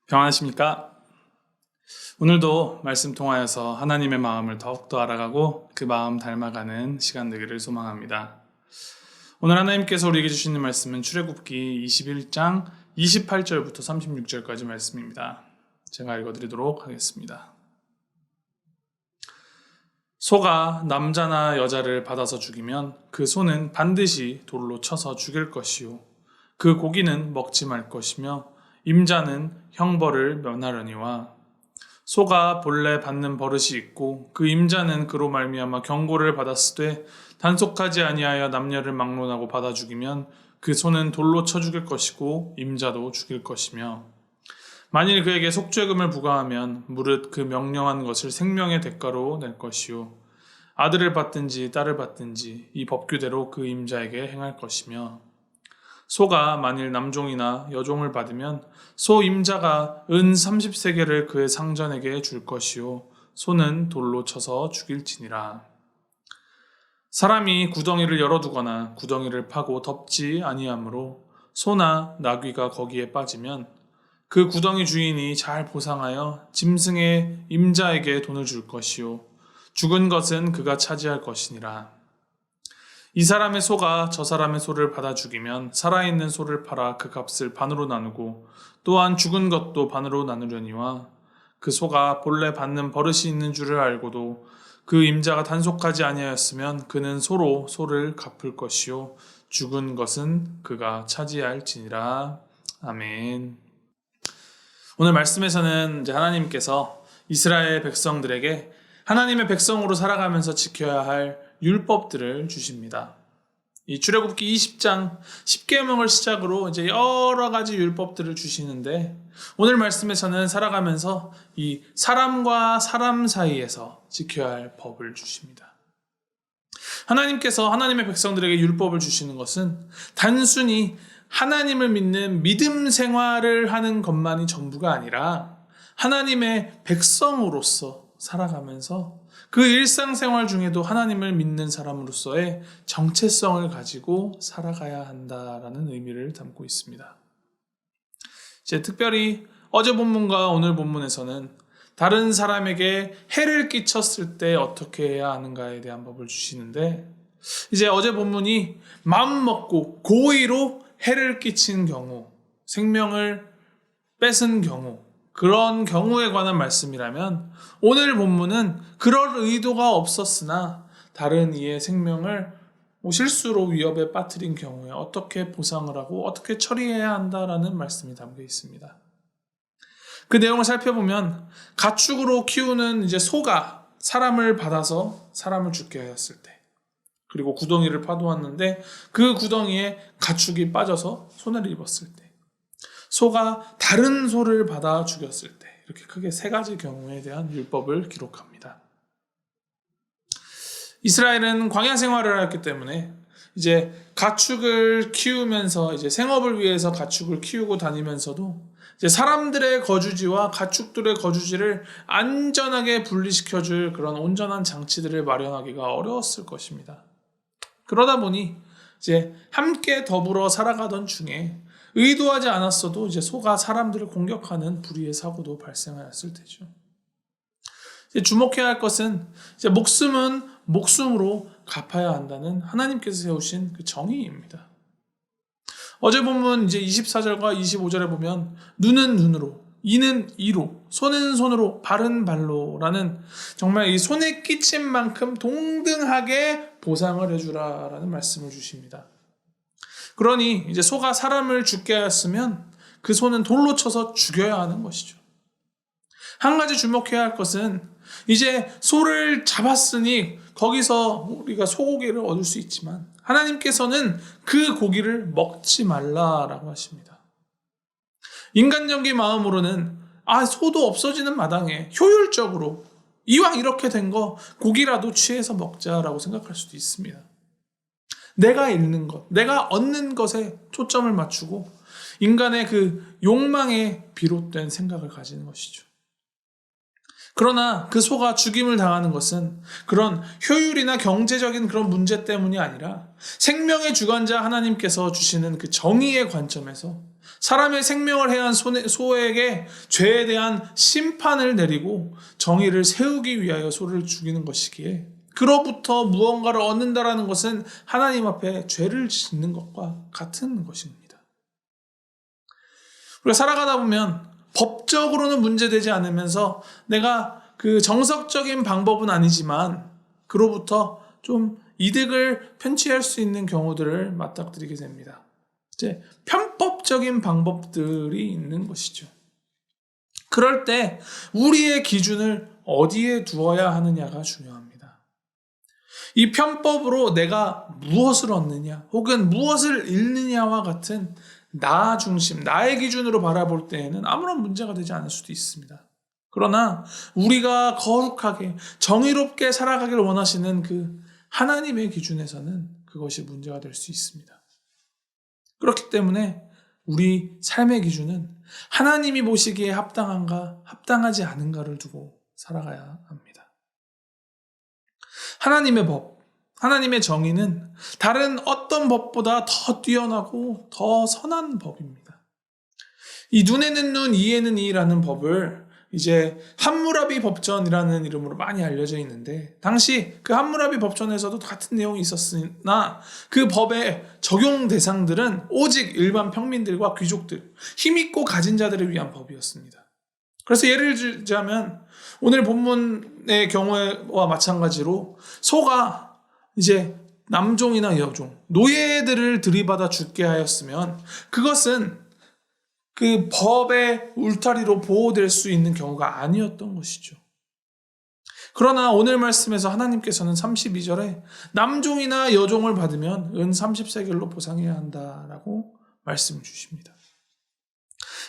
평안하십니까? 오늘도 말씀 통하여서 하나님의 마음을 더욱더 알아가고 그 마음 닮아가는 시간 되기를 소망합니다. 오늘 하나님께서 우리에게 주시는 말씀은 출애굽기 21장 28절부터 36절까지 말씀입니다. 제가 읽어드리도록 하겠습니다. 소가 남자나 여자를 받아서 죽이면 그 소는 반드시 돌로 쳐서 죽일 것이요 그 고기는 먹지 말 것이며 임자는 형벌을 면하려니와 소가 본래 받는 버릇이 있고 그 임자는 그로 말미암아 경고를 받았으되 단속하지 아니하여 남녀를 막론하고 받아 죽이면 그 소는 돌로 쳐 죽일 것이고 임자도 죽일 것이며 만일 그에게 속죄금을 부과하면 무릇 그 명령한 것을 생명의 대가로 낼 것이요 아들을 받든지 딸을 받든지 이 법규대로 그 임자에게 행할 것이며 소가 만일 남종이나 여종을 받으면 소 임자가 은 30세겔을 그의 상전에게 줄 것이요 소는 돌로 쳐서 죽일지니라. 사람이 구덩이를 열어두거나 구덩이를 파고 덮지 아니하므로 소나 나귀가 거기에 빠지면 그 구덩이 주인이 잘 보상하여 짐승의 임자에게 돈을 줄 것이요 죽은 것은 그가 차지할 것이니라. 이 사람의 소가 저 사람의 소를 받아 죽이면 살아있는 소를 팔아 그 값을 반으로 나누고 또한 죽은 것도 반으로 나누려니와 그 소가 본래 받는 버릇이 있는 줄을 알고도 그 임자가 단속하지 아니하였으면 그는 소로 소를 갚을 것이요 죽은 것은 그가 차지할지니라. 아멘. 오늘 말씀에서는 이제 하나님께서 이스라엘 백성들에게 하나님의 백성으로 살아가면서 지켜야 할 율법들을 주십니다. 이 출애굽기 20장 10계명을 시작으로 이제 여러 가지 율법들을 주시는데 오늘 말씀에서는 살아가면서 이 사람과 사람 사이에서 지켜야 할 법을 주십니다. 하나님께서 하나님의 백성들에게 율법을 주시는 것은 단순히 하나님을 믿는 믿음 생활을 하는 것만이 전부가 아니라 하나님의 백성으로서 살아가면서 그 일상생활 중에도 하나님을 믿는 사람으로서의 정체성을 가지고 살아가야 한다라는 의미를 담고 있습니다. 이제 특별히 어제 본문과 오늘 본문에서는 다른 사람에게 해를 끼쳤을 때 어떻게 해야 하는가에 대한 법을 주시는데 이제 어제 본문이 마음 먹고 고의로 해를 끼친 경우, 생명을 뺏은 경우, 그런 경우에 관한 말씀이라면 오늘 본문은 그럴 의도가 없었으나 다른 이의 생명을 실수로 위협에 빠뜨린 경우에 어떻게 보상을 하고 어떻게 처리해야 한다라는 말씀이 담겨 있습니다. 그 내용을 살펴보면 가축으로 키우는 이제 소가 사람을 받아서 사람을 죽게 하였을 때 그리고 구덩이를 파도왔는데 그 구덩이에 가축이 빠져서 손해를 입었을 때 소가 다른 소를 받아 죽였을 때 이렇게 크게 세 가지 경우에 대한 율법을 기록합니다. 이스라엘은 광야 생활을 했기 때문에 이제 가축을 키우면서 이제 생업을 위해서 가축을 키우고 다니면서도 이제 사람들의 거주지와 가축들의 거주지를 안전하게 분리시켜줄 그런 온전한 장치들을 마련하기가 어려웠을 것입니다. 그러다 보니 이제 함께 더불어 살아가던 중에 의도하지 않았어도 이제 소가 사람들을 공격하는 불의의 사고도 발생하였을 테죠. 이제 주목해야 할 것은 이제 목숨은 목숨으로 갚아야 한다는 하나님께서 세우신 그 정의입니다. 어제 본문 이제 24절과 25절에 보면 눈은 눈으로, 이는 이로, 손은 손으로, 발은 발로라는 정말 이 손에 끼친 만큼 동등하게 보상을 해주라라는 말씀을 주십니다. 그러니 이제 소가 사람을 죽게 하였으면 그 소는 돌로 쳐서 죽여야 하는 것이죠. 한 가지 주목해야 할 것은 이제 소를 잡았으니 거기서 우리가 소고기를 얻을 수 있지만 하나님께서는 그 고기를 먹지 말라라고 하십니다. 인간적인 마음으로는 소도 없어지는 마당에 효율적으로 이왕 이렇게 된 거 고기라도 취해서 먹자라고 생각할 수도 있습니다. 내가 잃는 것, 내가 얻는 것에 초점을 맞추고 인간의 그 욕망에 비롯된 생각을 가지는 것이죠. 그러나 그 소가 죽임을 당하는 것은 그런 효율이나 경제적인 그런 문제 때문이 아니라 생명의 주관자 하나님께서 주시는 그 정의의 관점에서 사람의 생명을 해한 소에게 죄에 대한 심판을 내리고 정의를 세우기 위하여 소를 죽이는 것이기에, 그로부터 무언가를 얻는다라는 것은 하나님 앞에 죄를 짓는 것과 같은 것입니다. 우리가 살아가다 보면 법적으로는 문제되지 않으면서 내가 그 정석적인 방법은 아니지만 그로부터 좀 이득을 편취할 수 있는 경우들을 맞닥뜨리게 됩니다. 이제 편법적인 방법들이 있는 것이죠. 그럴 때 우리의 기준을 어디에 두어야 하느냐가 중요합니다. 이 편법으로 내가 무엇을 얻느냐 혹은 무엇을 잃느냐와 같은 나 중심, 나의 기준으로 바라볼 때에는 아무런 문제가 되지 않을 수도 있습니다. 그러나 우리가 거룩하게 정의롭게 살아가기를 원하시는 그 하나님의 기준에서는 그것이 문제가 될 수 있습니다. 그렇기 때문에 우리 삶의 기준은 하나님이 보시기에 합당한가, 합당하지 않은가를 두고 살아가야 합니다. 하나님의 법, 하나님의 정의는 다른 어떤 법보다 더 뛰어나고 더 선한 법입니다. 이 눈에는 눈, 이에는 이라는 법을 이제 함무라비 법전이라는 이름으로 많이 알려져 있는데, 당시 그 함무라비 법전에서도 같은 내용이 있었으나 그 법의 적용 대상들은 오직 일반 평민들과 귀족들, 힘있고 가진 자들을 위한 법이었습니다. 그래서 예를 들자면 오늘 본문의 경우와 마찬가지로 소가 이제 남종이나 여종, 노예들을 들이받아 죽게 하였으면 그것은 그 법의 울타리로 보호될 수 있는 경우가 아니었던 것이죠. 그러나 오늘 말씀에서 하나님께서는 32절에 남종이나 여종을 받으면 은 30세겔로 보상해야 한다라고 말씀 주십니다.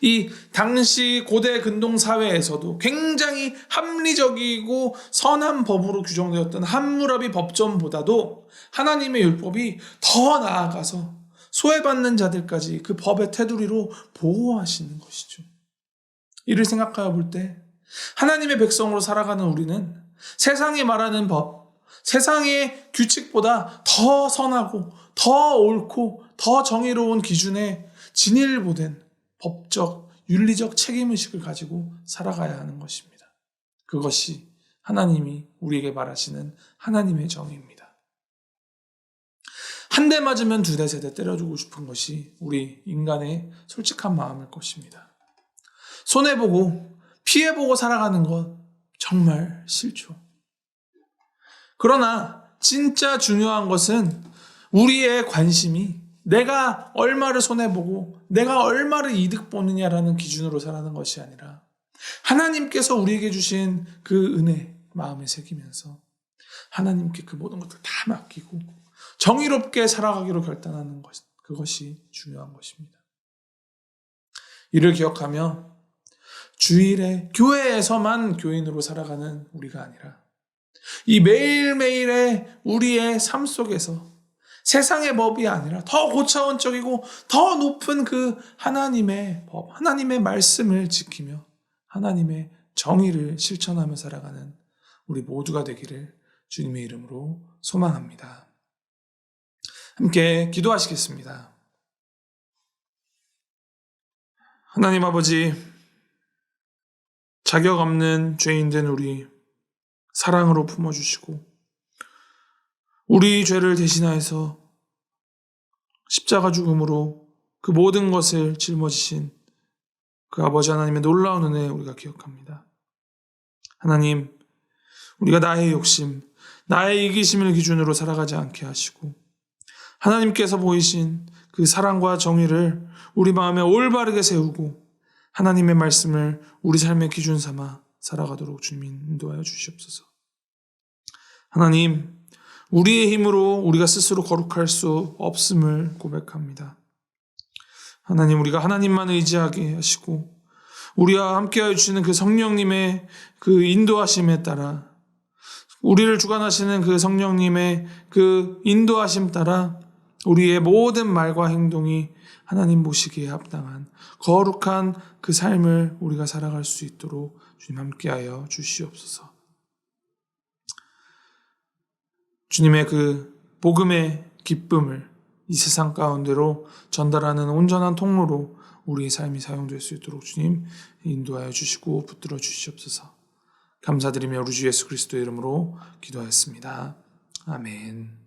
이 당시 고대 근동 사회에서도 굉장히 합리적이고 선한 법으로 규정되었던 함무라비 법전보다도 하나님의 율법이 더 나아가서 소외받는 자들까지 그 법의 테두리로 보호하시는 것이죠. 이를 생각하여 볼 때 하나님의 백성으로 살아가는 우리는 세상이 말하는 법, 세상의 규칙보다 더 선하고 더 옳고 더 정의로운 기준에 진일보된 법적, 윤리적 책임의식을 가지고 살아가야 하는 것입니다. 그것이 하나님이 우리에게 말하시는 하나님의 정의입니다. 한 대 맞으면 두 대, 세 대 때려주고 싶은 것이 우리 인간의 솔직한 마음일 것입니다. 손해보고 피해보고 살아가는 것 정말 싫죠. 그러나 진짜 중요한 것은 우리의 관심이 내가 얼마를 손해보고 내가 얼마를 이득 보느냐라는 기준으로 살아가는 것이 아니라 하나님께서 우리에게 주신 그 은혜 마음에 새기면서 하나님께 그 모든 것들 다 맡기고 정의롭게 살아가기로 결단하는 것, 그것이 중요한 것입니다. 이를 기억하며 주일에 교회에서만 교인으로 살아가는 우리가 아니라 이 매일매일의 우리의 삶 속에서 세상의 법이 아니라 더 고차원적이고 더 높은 그 하나님의 법, 하나님의 말씀을 지키며 하나님의 정의를 실천하며 살아가는 우리 모두가 되기를 주님의 이름으로 소망합니다. 함께 기도하시겠습니다. 하나님 아버지, 자격 없는 죄인된 우리 사랑으로 품어주시고 우리 죄를 대신하여서 십자가 죽음으로 그 모든 것을 짊어지신 그 아버지 하나님의 놀라운 은혜 우리가 기억합니다. 하나님, 우리가 나의 욕심, 나의 이기심을 기준으로 살아가지 않게 하시고 하나님께서 보이신 그 사랑과 정의를 우리 마음에 올바르게 세우고 하나님의 말씀을 우리 삶의 기준 삼아 살아가도록 주님 인도하여 주시옵소서. 하나님, 우리의 힘으로 우리가 스스로 거룩할 수 없음을 고백합니다. 하나님, 우리가 하나님만 의지하게 하시고 우리와 함께하여 주시는 그 성령님의 그 인도하심에 따라 우리를 주관하시는 그 성령님의 그 인도하심 따라 우리의 모든 말과 행동이 하나님 보시기에 합당한 거룩한 그 삶을 우리가 살아갈 수 있도록 주님 함께하여 주시옵소서. 주님의 그 복음의 기쁨을 이 세상 가운데로 전달하는 온전한 통로로 우리의 삶이 사용될 수 있도록 주님 인도하여 주시고 붙들어 주시옵소서. 감사드리며 우리 주 예수 그리스도의 이름으로 기도하였습니다. 아멘.